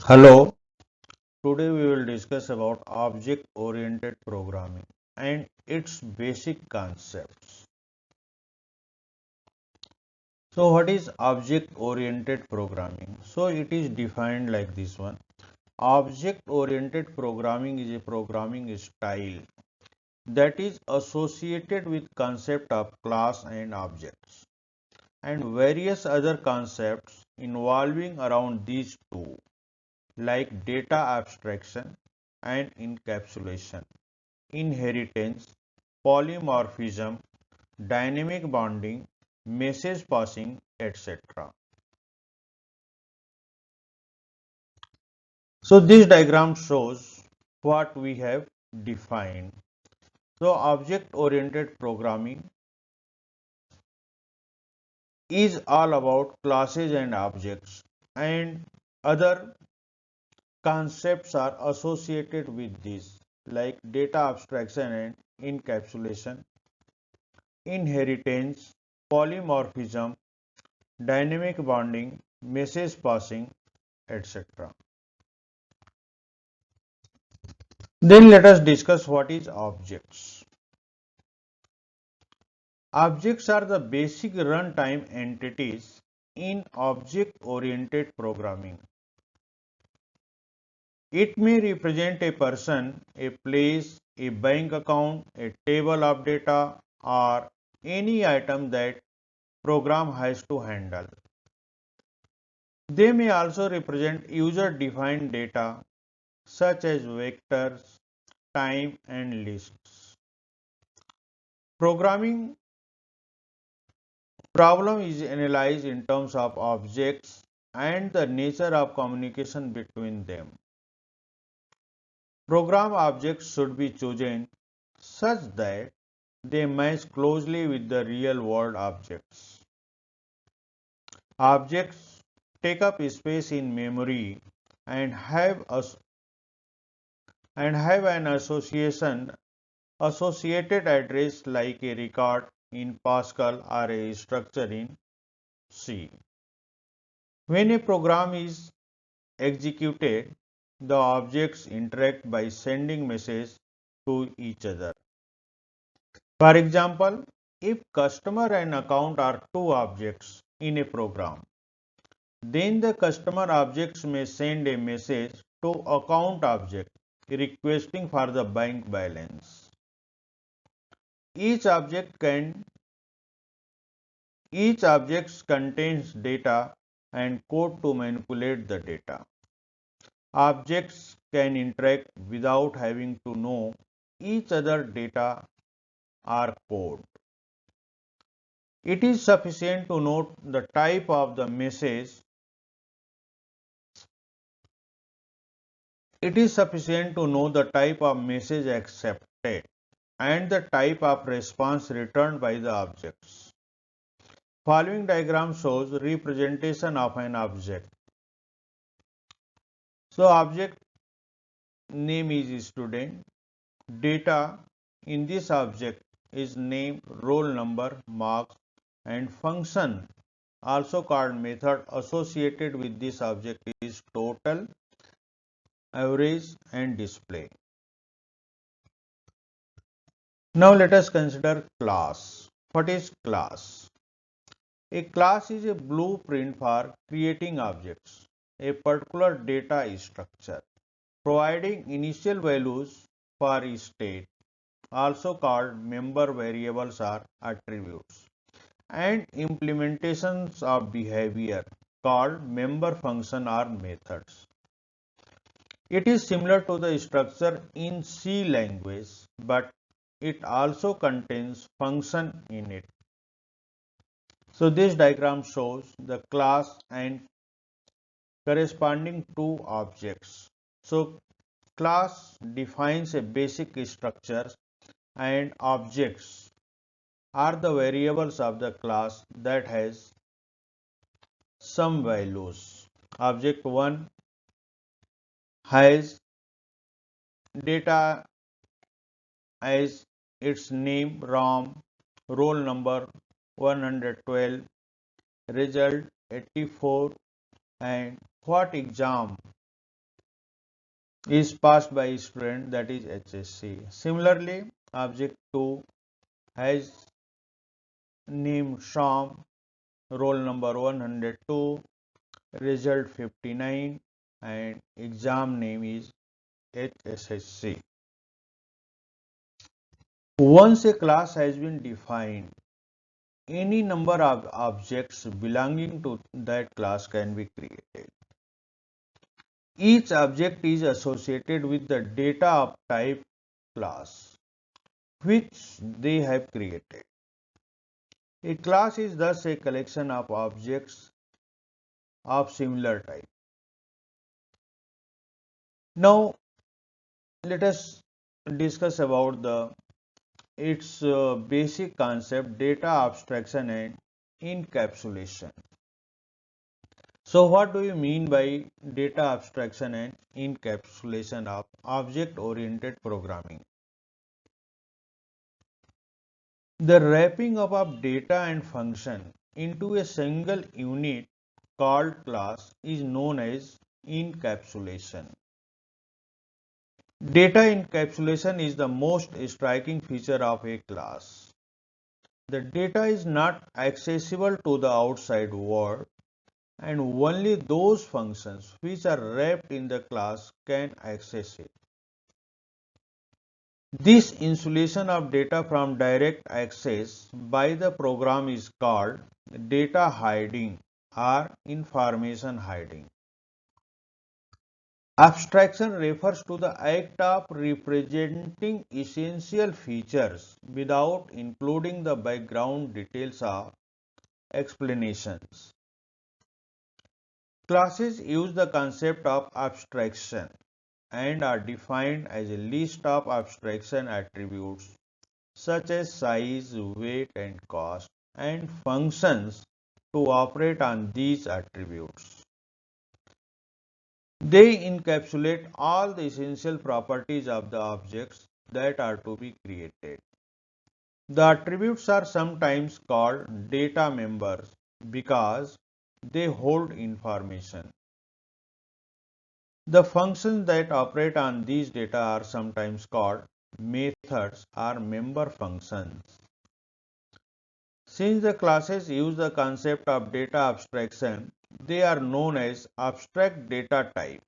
Hello, today we will discuss about object oriented programming and its basic concepts. So what is object oriented programming? So it is defined like this one. Object oriented programming is a programming style that is associated with concept of class and objects and various other concepts involving around these two like data abstraction and encapsulation, inheritance, polymorphism, dynamic bonding, message passing, etc. So this diagram shows what we have defined. So object oriented programming is all about classes and objects, and other concepts are associated with this like data abstraction and encapsulation, inheritance, polymorphism, dynamic bonding, message passing, etc. Then let us discuss what is objects. Objects are the basic runtime entities in object-oriented programming. It may represent a person, a place, a bank account, a table of data, or any item that program has to handle. They may also represent user-defined data such as vectors, time, and lists. Programming problem is analyzed in terms of objects and the nature of communication between them. Program objects should be chosen such that they match closely with the real world objects. Objects take up space in memory and have an associated address like a record in Pascal or a structure in C. When a program is executed, the objects interact by sending messages to each other. For example, if customer and account are two objects in a program, then the customer objects may send a message to account object requesting for the bank balance. Each object contains data and code to manipulate the data. Objects can interact without having to know each other data or code. It is sufficient to note the type of the message. It is sufficient to know the type of message accepted and the type of response returned by the objects. Following diagram shows representation of an object. So object name is student. Data in this object is name, roll number, marks, and function also called method associated with this object is total, average, and display. Now let us consider class. What is class? A class is a blueprint for creating objects, a particular data structure, providing initial values for each state, also called member variables or attributes, and implementations of behavior called member function or methods. It is similar to the structure in C language, but it also contains function in it. So this diagram shows the class and corresponding to objects. So class defines a basic structure and objects are the variables of the class that has some values. Object 1 has data as its name, ROM, roll number 112, result 84, and what exam is passed by student, that is HSC. Similarly, object 2 has name Sham, roll number 102, result 59 and exam name is HSSC. Once a class has been defined, any number of objects belonging to that class can be created. Each object is associated with the data of type class which they have created. A class is thus a collection of objects of similar type. Now let us discuss about its basic concept, data abstraction and encapsulation. So what do you mean by data abstraction and encapsulation of object oriented programming? The wrapping up of data and function into a single unit called class is known as encapsulation. Data encapsulation is the most striking feature of a class. The data is not accessible to the outside world, and only those functions which are wrapped in the class can access it. This insulation of data from direct access by the program is called data hiding or information hiding. Abstraction refers to the act of representing essential features without including the background details of explanations. Classes use the concept of abstraction and are defined as a list of abstraction attributes such as size, weight, and cost, and functions to operate on these attributes. They encapsulate all the essential properties of the objects that are to be created. The attributes are sometimes called data members because they hold information. The functions that operate on these data are sometimes called methods or member functions. Since the classes use the concept of data abstraction, they are known as abstract data type.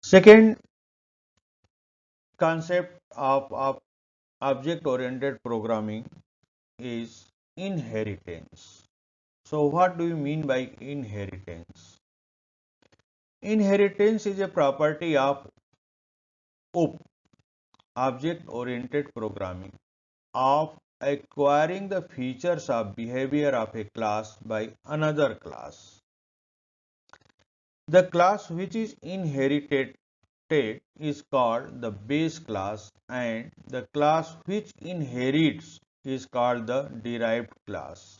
Second concept of object-oriented programming is inheritance. So what do you mean by inheritance? Inheritance is a property of OOP, object-oriented programming, of acquiring the features of behavior of a class by another class. The class which is inherited is called the base class, and the class which inherits is called the derived class.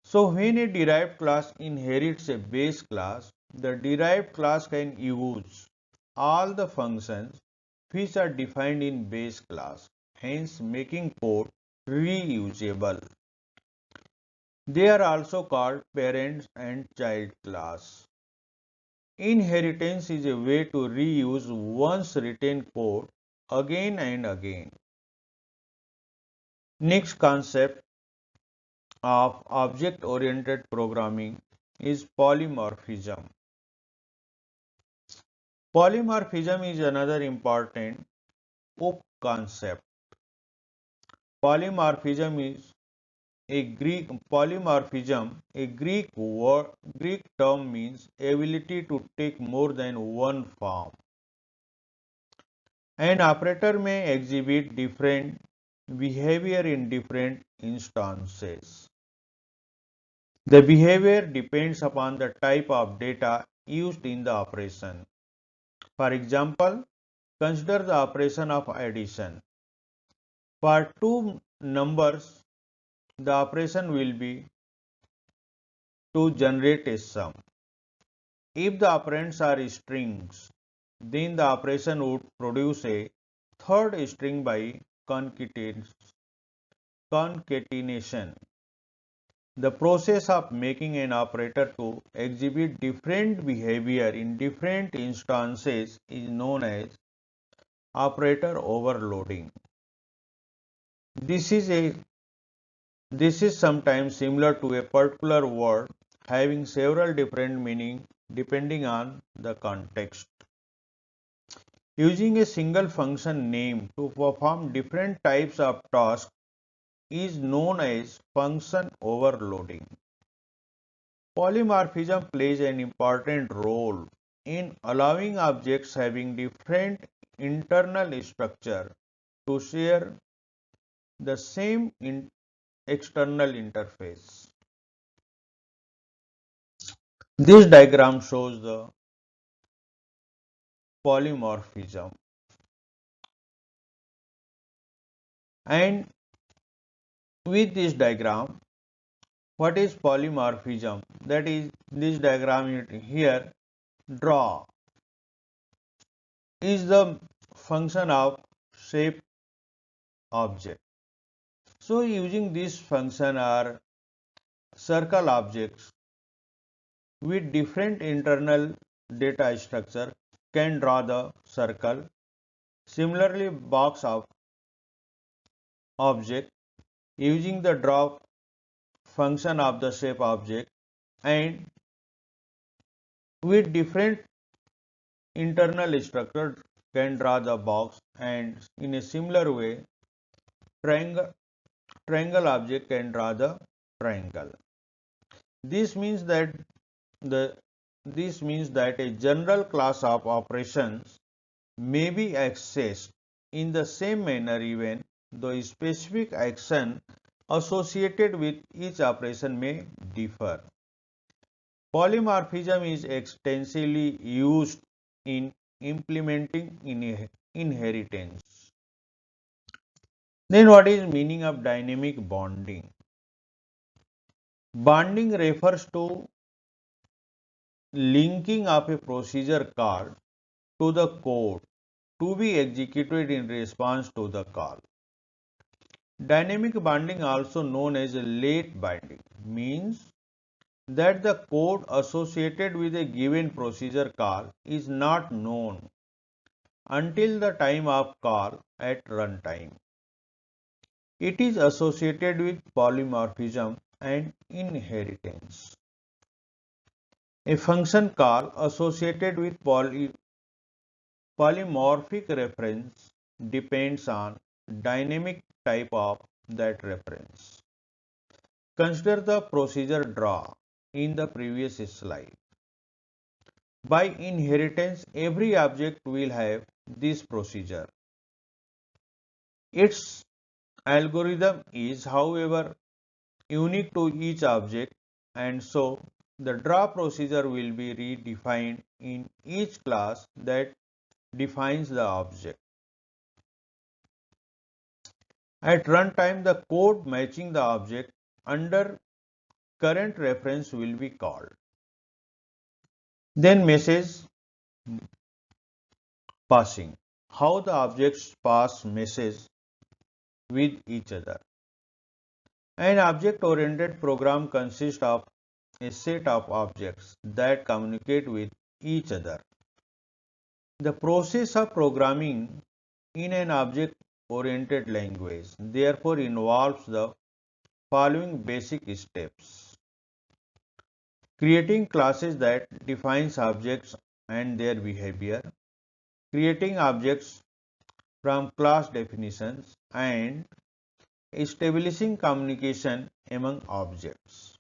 So when a derived class inherits a base class, the derived class can use all the functions which are defined in base class, hence making code reusable. They are also called parent and child class. Inheritance is a way to reuse once written code again and again. Next concept of object-oriented programming is polymorphism. Polymorphism is another important OOP concept. Polymorphism is a Greek word, Greek term means ability to take more than one form. An operator may exhibit different behavior in different instances. The behavior depends upon the type of data used in the operation. For example, consider the operation of addition. For two numbers, the operation will be to generate a sum. If the operands are strings, then the operation would produce a third string by concatenation. The process of making an operator to exhibit different behavior in different instances is known as operator overloading. This is a This is sometimes similar to a particular word having several different meanings depending on the context. Using a single function name to perform different types of tasks is known as function overloading. Polymorphism plays an important role in allowing objects having different internal structure to share the same external interface. This diagram shows the polymorphism, and with this diagram, what is polymorphism? That is, this diagram here, draw is the function of shape object. So using this function are circle objects with different internal data structure can draw the circle. Similarly, box of object using the draw function of the shape object and with different internal structure can draw the box, and in a similar way triangle object can draw the triangle. This means that the this means that a general class of operations may be accessed in the same manner even though specific action associated with each operation may differ. Polymorphism is extensively used in implementing inheritance. Then what is meaning of dynamic bonding? Bonding refers to linking of a procedure call to the code to be executed in response to the call. Dynamic bonding, also known as late binding, means that the code associated with a given procedure call is not known until the time of call at runtime. It is associated with polymorphism and inheritance. A function call associated with polymorphic reference depends on dynamic type of that reference. Consider the procedure draw in the previous slide. By inheritance, every object will have this procedure. Its algorithm is, however, unique to each object, and so the draw procedure will be redefined in each class that defines the object. At runtime, the code matching the object under current reference will be called. Then message passing. How the objects pass message with each other. An object-oriented program consists of a set of objects that communicate with each other. The process of programming in an object-oriented language therefore involves the following basic steps. Creating classes that defines objects and their behavior, creating objects from class definitions, and establishing communication among objects.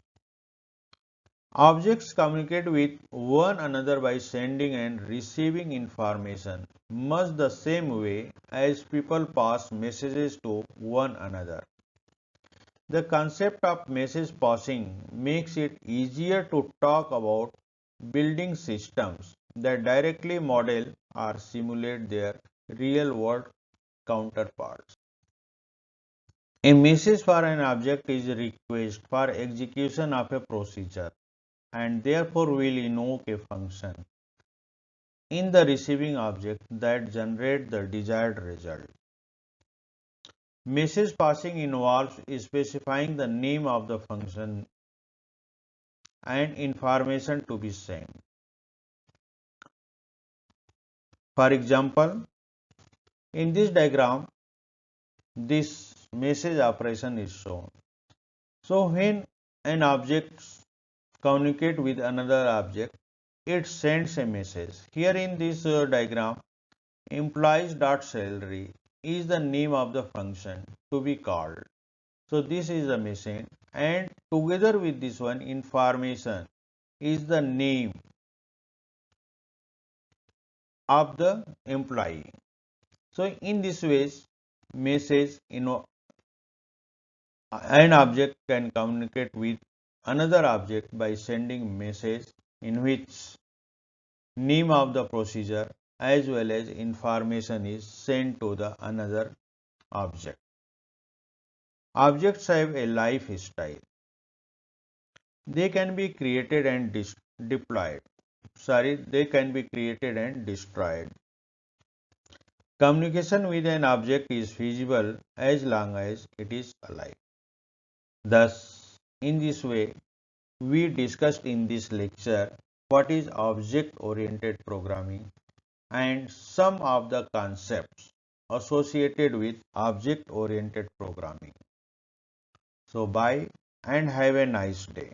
Objects communicate with one another by sending and receiving information much the same way as people pass messages to one another. The concept of message passing makes it easier to talk about building systems that directly model or simulate their real world counterparts. A message for an object is a request for execution of a procedure and therefore will invoke a function in the receiving object that generates the desired result. Message passing involves specifying the name of the function and information to be sent. For example, in this diagram, this message operation is shown. So when an object communicates with another object, it sends a message. Here in this diagram, employees.salary is the name of the function to be called. So this is the machine, and together with this one, information is the name of the employee. So in this way, message, an object can communicate with another object by sending message in which name of the procedure as well as information is sent to the another object. Objects have a lifestyle. They can be created and deployed. They can be created and destroyed. Communication with an object is feasible as long as it is alive. Thus, in this way, we discussed in this lecture what is object-oriented programming and some of the concepts associated with object-oriented programming. So, bye and have a nice day.